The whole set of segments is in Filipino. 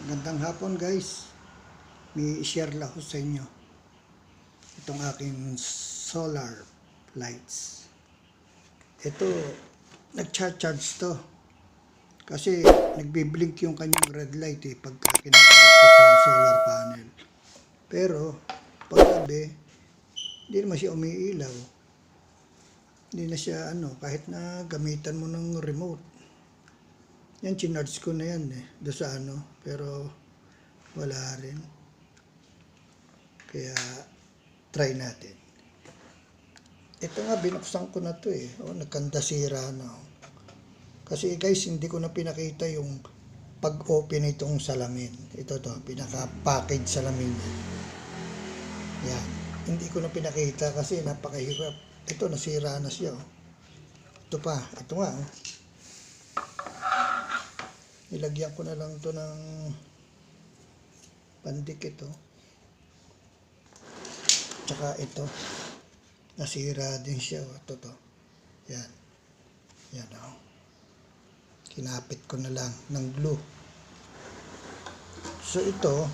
Magandang hapon guys. May i-share lang ko sa inyo itong aking solar lights. Ito, nag-charge to. Kasi nagbiblink yung kanyang red light pagka kinakabit ko sa solar panel. Pero, paggabi, hindi naman siya umiilaw. Hindi na siya kahit na gamitan mo ng remote. Yan, chinarge ko na yan doon sa pero wala rin. Kaya, try natin. Ito nga, binuksan ko na to nagkandasira na. Kasi guys, hindi ko na pinakita yung pag-open itong salamin. Ito to, pinaka-package salamin niya. Yan. Hindi ko na pinakita kasi napakahirap. Ito, nasira na siya. Ito pa, ito nga. Nilagyan ko na lang to ng pandik ito. Tsaka ito. Nasira din siya. Ito to. Yan. Yan Kinapit ko na lang ng glue. So ito,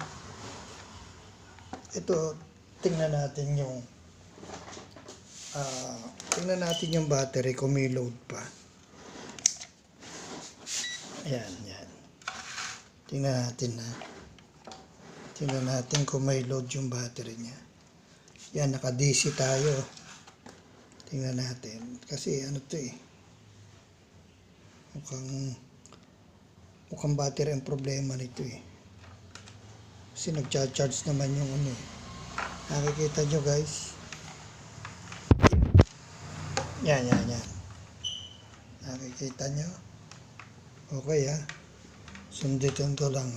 tingnan natin yung battery kung may load pa. Yan. Tingnan natin kung may load yung battery niya. Yan, naka-DC tayo. Tingnan natin. Kasi to mukhang battery ang problema nito Kasi nag-charge naman yung Nakikita nyo guys. Yan. Nakikita nyo. Okay sunditin ko lang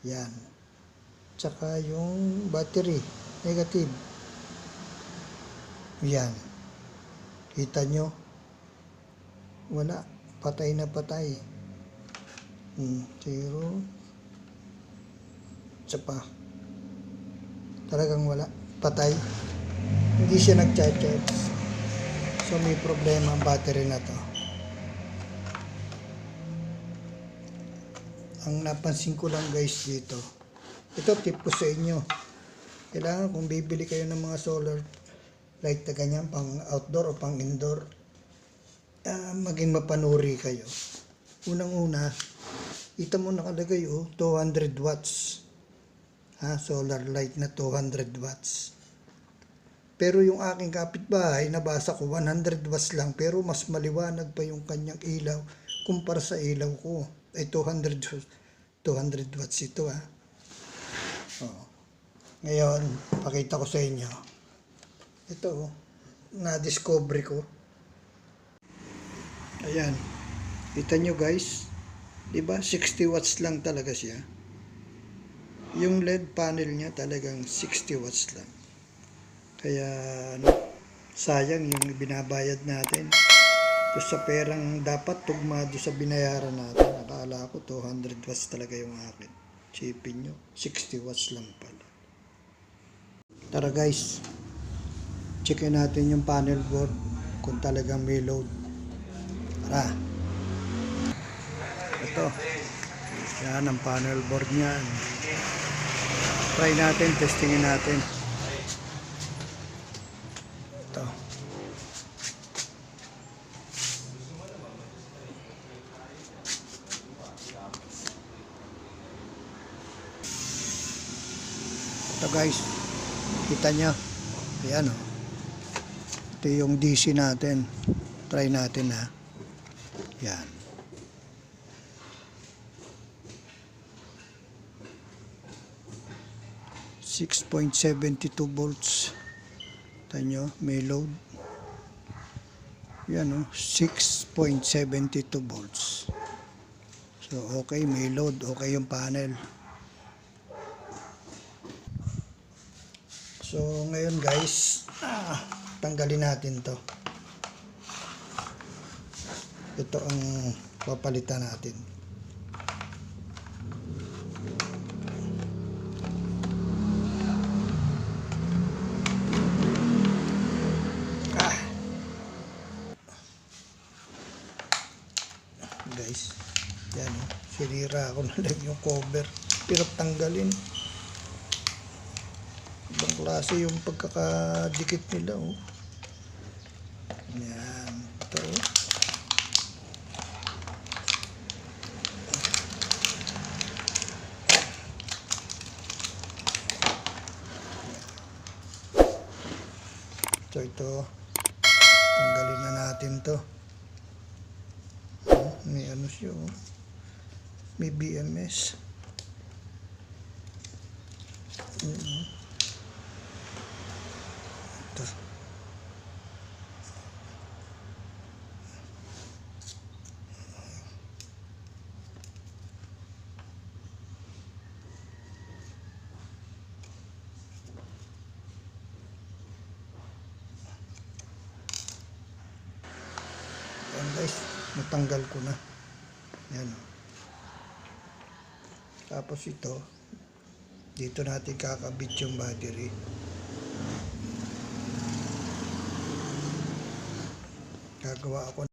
Yan. Tsaka yung battery, negative. Yan. Kita nyo? Wala. Patay na patay. 0. Tsaka talagang wala. Patay. Hindi siya nag-charge. So may problema ang battery na to. Ang napansin ko lang guys dito, ito tip ko sa inyo, kailangan kung bibili kayo ng mga solar light na ganyan, pang outdoor o pang indoor, maging mapanuri kayo. Unang-una, ito mo nakalagay 200 watts. Solar light na 200 watts. Pero yung aking kapitbahay, nabasa ko 100 watts lang, pero mas maliwanag pa yung kanyang ilaw kumpara sa ilaw ko. 200 watts ito Ngayon, pakita ko sa inyo. Ito na-discover ko. Ayan. Kita nyo guys. Diba? 60 watts lang talaga siya. Yung LED panel niya talagang 60 watts lang. Kaya sayang yung binabayad natin. Doon sa perang dapat tugma doon sa binayaran natin. Akala ko 200 watts talaga yung akin. Chipin nyo, 60 watts lang pala. Tara guys, checkin natin yung panel board kung talagang may load. Tara. Ito. Yan ang panel board niyan. Try natin, testingin natin. Ito. Ito guys, kita nyo. Ayan ito yung DC natin. Try natin Yan. .72 volts. Ito nyo, may load. Yan 6.72 volts. So okay, may load. Okay yung panel. So, ngayon guys, tanggalin natin to. Ito ang papalitan natin. Guys, yan sinira ako na lang yung cover. Hirap tanggalin. Ibang klase yung pagkakadikit nila, oh. Yan. Ito, oh. So ito, tanggalin na natin to. May ano siya, oh. May BMS. Ito. Yan guys, natanggal ko na. Yan. Tapos ito, dito natin kakabit yung battery. Gagawa ako.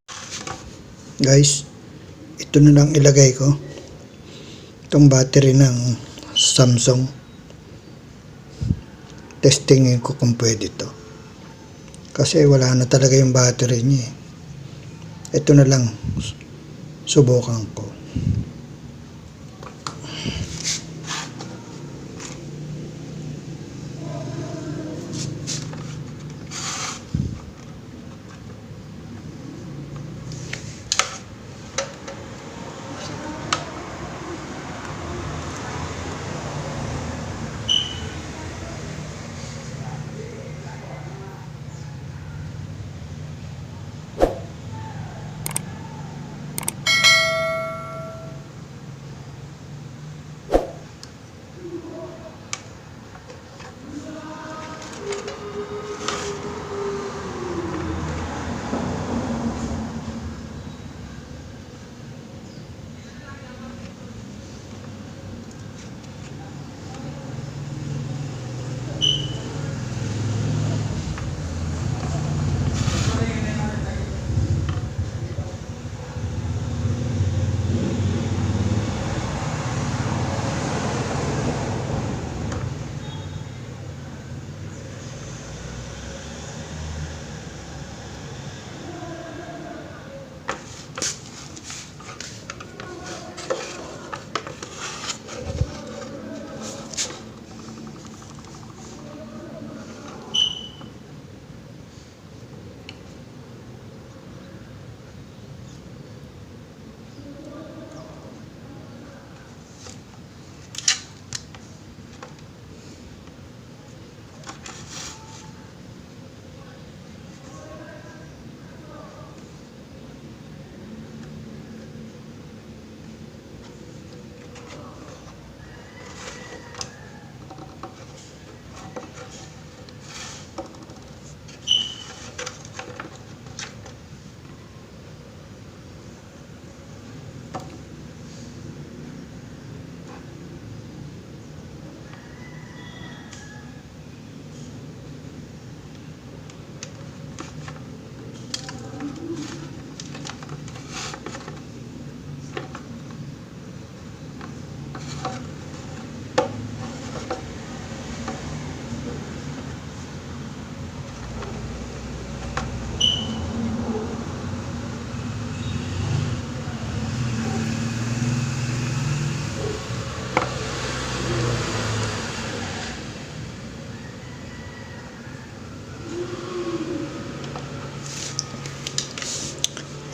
Guys, ito na lang ilagay ko. Itong battery ng Samsung. Testingin ko kung pwede to. Kasi wala na talaga yung battery niya eh. Ito na lang subukan ko.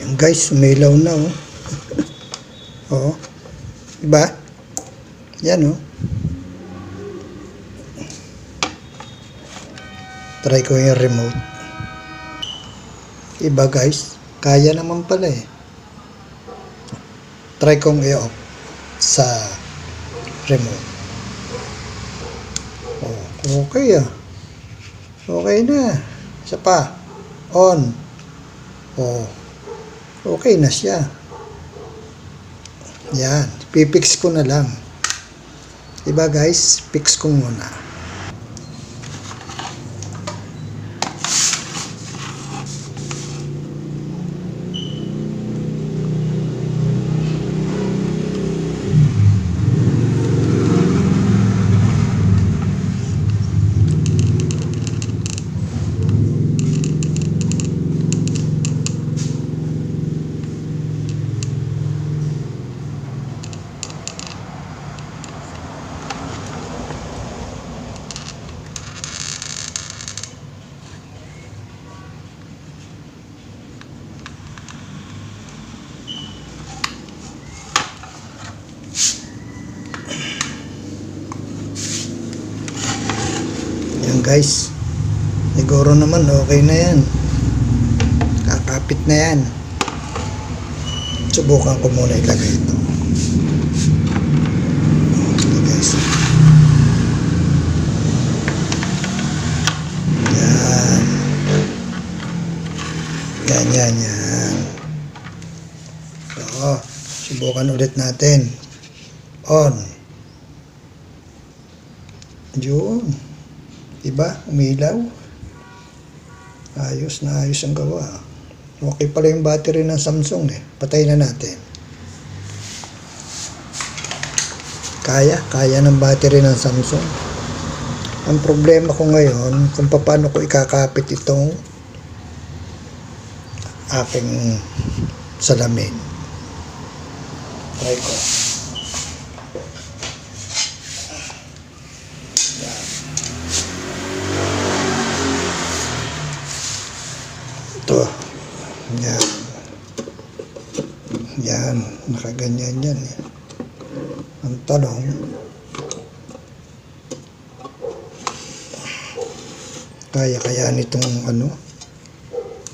Yan guys, umilaw na, oh. Oo. Diba? Yan, oh. Try ko yung remote. Iba guys, kaya naman pala eh. Try kong i-off sa remote. Oh, okay ah. Okay na. Isa pa. On. Oh. Okay na siya. Yan. Pipix ko na lang. Diba guys? Fix ko muna. guys. Siguro naman okay na yan. Kakapit na yan. Subukan ko muna ilagay ito. Okay guys. Yan. So, subukan ulit natin. On. Yun. Diba? Umilaw. Ayos na ayos ang gawa. Okay pala yung battery ng Samsung eh. Patay na natin. Kaya ng battery ng Samsung. Ang problema ko ngayon, kung paano ko ikakapit itong aking salamin. Try ko. Ito. Yan. Nakaganyan yan eh. Ang tanong, kaya nitong ano,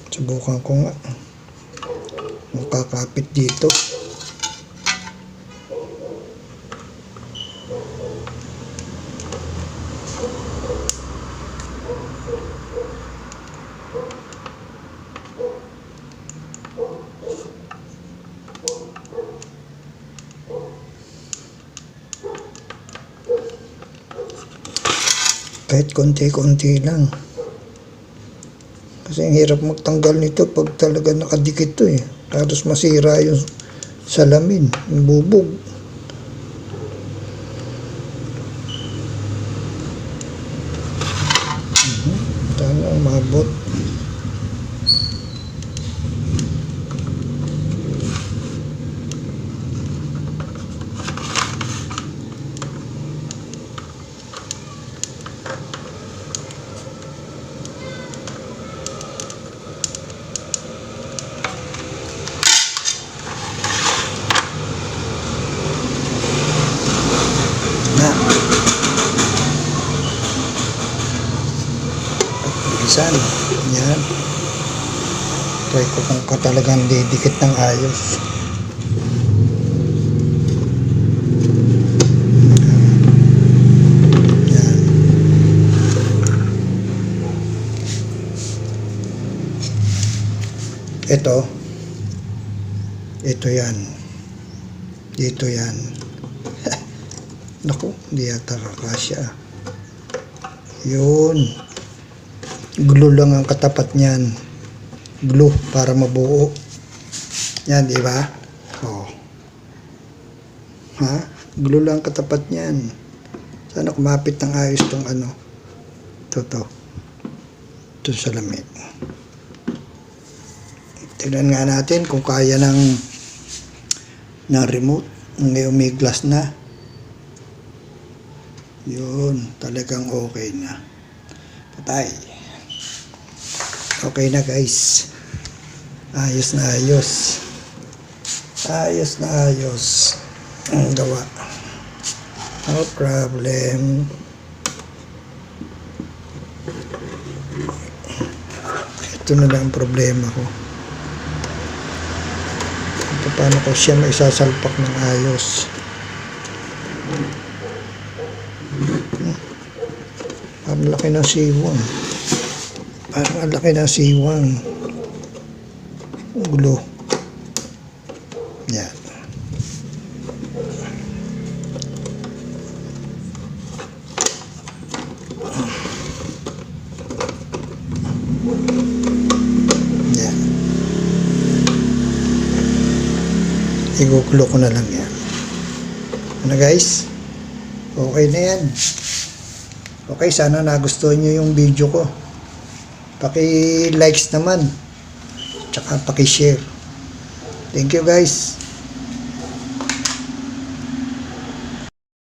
subukan ko nga makakapit dito. Kahit konti-konti lang. Kasi ang hirap magtanggal nito pag talaga nakadikit to eh. Halos masira yung salamin, yung bubog. Sana umabot. Bilisan. Yan. Try ko kung talagang didikit ng ayos. Yan. Ito yan. Dito yan. Naku, hindi yata kakasya. Yun. Glue lang ang katapat niyan. Glue para mabuo. Yan, di ba? Oh. Ha? Glue lang ang katapat niyan. Sana kumapit ng ayos tong ano. Ito. Ito sa lamig. Tignan nga natin kung kaya ng remote. Ngayon may glass na. Yun, talagang okay na. Patay. Okay na guys. Ayos na ayos. Ayos na ayos. Ang gawa. No problem. Ito na lang ang problema ko. Paano ko siya maisasalpak ng ayos. Ang laki ng siwang. Parang ang laki ng siwang. Gulo. Yan. Yan. Igugulo ko na lang yan. Ano guys? Okay na yan. Okay, sana nagustuhan nyo yung video ko. Paki-likes naman. Tsaka paki-share. Thank you guys.